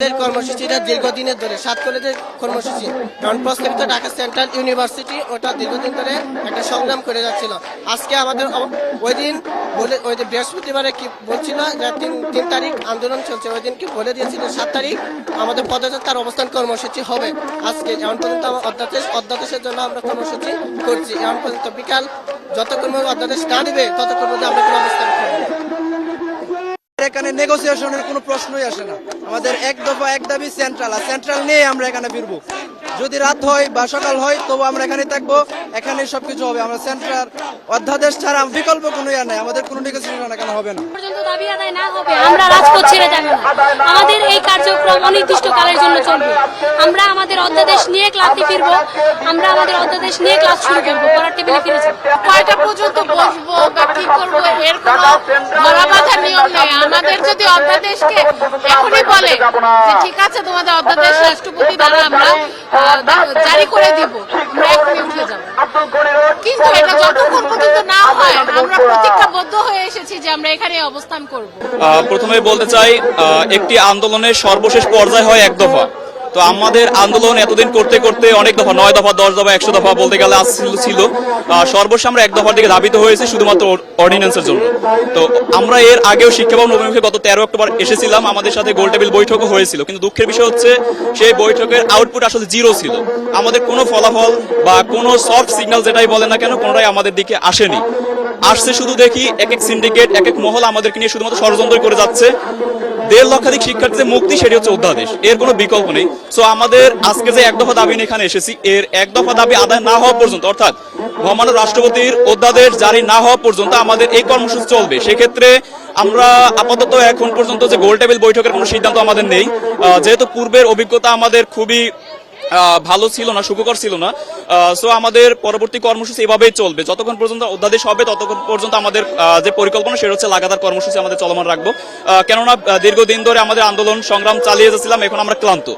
কর্মসূচিটা দীর্ঘদিনের ধরে 7 কলেজের কর্মসূচি, কারণ প্রস্তাবিত ঢাকা সেন্ট্রাল ইউনিভার্সিটি ওটা দীর্ঘদিন ধরে একটা সংগ্রাম করে যাচ্ছিল। আজকে আমাদের ওই দিন বৃহস্পতিবারে কি বলছিল যে 3 তারিখ আন্দোলন চলছে, ওই দিন কি বলে দিয়েছিল 7 তারিখ আমাদের পদযাত্রার অবস্থান কর্মসূচি হবে। আজকে এখন পর্যন্ত আমার অধ্যাদেশের জন্য আমরা কর্মসূচি করছি। এখন পর্যন্ত বিকাল যতক্ষণ অধ্যাদেশ না দিবে ততক্ষণ পর্যন্ত আমরা কোনো অবস্থান করবো। এখানে নেগোসিয়েশনের কোনো প্রশ্নই আসে না। আমাদের এক দফা এক দাবি সেন্ট্রাল, আর সেন্ট্রাল নিয়ে আমরা এখানে ফিরবো। যদি রাত হয় বা সকাল হয় তবু আমরা এখানে থাকবো, এখানে সবকিছু হবে। আমরা সেন্ট্রাল অধ্যাদেশ ছাড়া বিকল্প কোনো ইয়া নাই, আমাদের কোনো নেগোসিয়েশন এখানে হবে না। পর্যন্ত দাবি আদায় না হবে আমরা রাজপথ ছেড়ে যাব না। আমাদের এই কার্যক্রম অনির্দিষ্টকালের জন্য চলবে। আমরা আমাদের অধ্যাদেশ নিয়ে ক্লাসে ফিরবো, আমরা আমাদের অধ্যাদেশ নিয়ে ক্লাস শুরু করবো, পড়ার টেবিলে ফিরে যাবো। কয়টা পর্যন্ত বসবো বা কি করবো এর কোনো ধরা বাঁধা নিয়ম নেই। আমাদের যদি অধ্যাদেশকে এখনই বলে যে ঠিক আছে তোমাদের অধ্যাদেশ রাষ্ট্রপতি দ্বারা আমরা জারি করে দিব, আমরা এখনই উঠে যাব। কিন্তু এটা যতক্ষণ পর্যন্ত না হয় আমরা প্রতিজ্ঞাবদ্ধ হয়ে এসেছি যে আমরা এখানে অবস্থান করব। প্রথমে বলতে চাই, একটি আন্দোলনের সর্বশেষ পর্যায় হয় এক দফা। তো আমাদের আন্দোলন এতদিন করতে করতে অনেক দফা, 9 দফা 10 দফা 100 দফা বলতে গেলে ছিল। সর্বশেষ আমরা এক দফার দিকে ধাবিত হয়েছে শুধুমাত্র অর্ডিন্যান্সের জন্য। তো আমরা এর আগেও শিক্ষা ভবন অভিমুখে গত 13 অক্টোবর এসেছিলাম, আমাদের সাথে গোল টেবিল বৈঠকও হয়েছিল। কিন্তু দুঃখের বিষয় হচ্ছে সেই বৈঠকের আউটপুট আসলে জিরো ছিল। আমাদের কোনো ফলাফল বা কোনো সফট সিগন্যাল যেটাই বলেন না কেন কোনোটাই আমাদের দিকে আসেনি। আসছে শুধু দেখি এক এক সিন্ডিকেট এক এক মহল আমাদেরকে নিয়ে শুধুমাত্র ষড়যন্ত্র করে যাচ্ছে। 1.5 লক্ষাধিক শিক্ষার্থীদের মুক্তি, সেটি হচ্ছে অধ্যাদেশ, এর কোনো বিকল্প নেই। সো আমাদের আজকে যে এক দফা দাবি নিয়ে এখানে এসেছি, এর এক দফা দাবি আদায় না হওয়া পর্যন্ত, অর্থাৎ মহামান্য রাষ্ট্রপতির অধ্যাদেশ জারি না হওয়া পর্যন্ত আমাদের এই কর্মসূচি চলবে। সেক্ষেত্রে আমরা আপাতত এখন পর্যন্ত যে গোল টেবিল বৈঠকের কোনো সিদ্ধান্ত আমাদের নেই, যেহেতু পূর্বের অভিজ্ঞতা আমাদের খুবই ভালো ছিল না, সুখকর ছিল না। সো আমাদের পরবর্তী কর্মসূচি এভাবেই চলবে, যতক্ষণ পর্যন্ত অধ্যাদেশ হবে ততক্ষণ পর্যন্ত আমাদের যে পরিকল্পনা সেটা হচ্ছে লাগাতার কর্মসূচি আমাদের চলমান রাখবো। কেননা দীর্ঘদিন ধরে আমাদের আন্দোলন সংগ্রাম চালিয়ে যাচ্ছিলাম, এখন আমরা ক্লান্ত।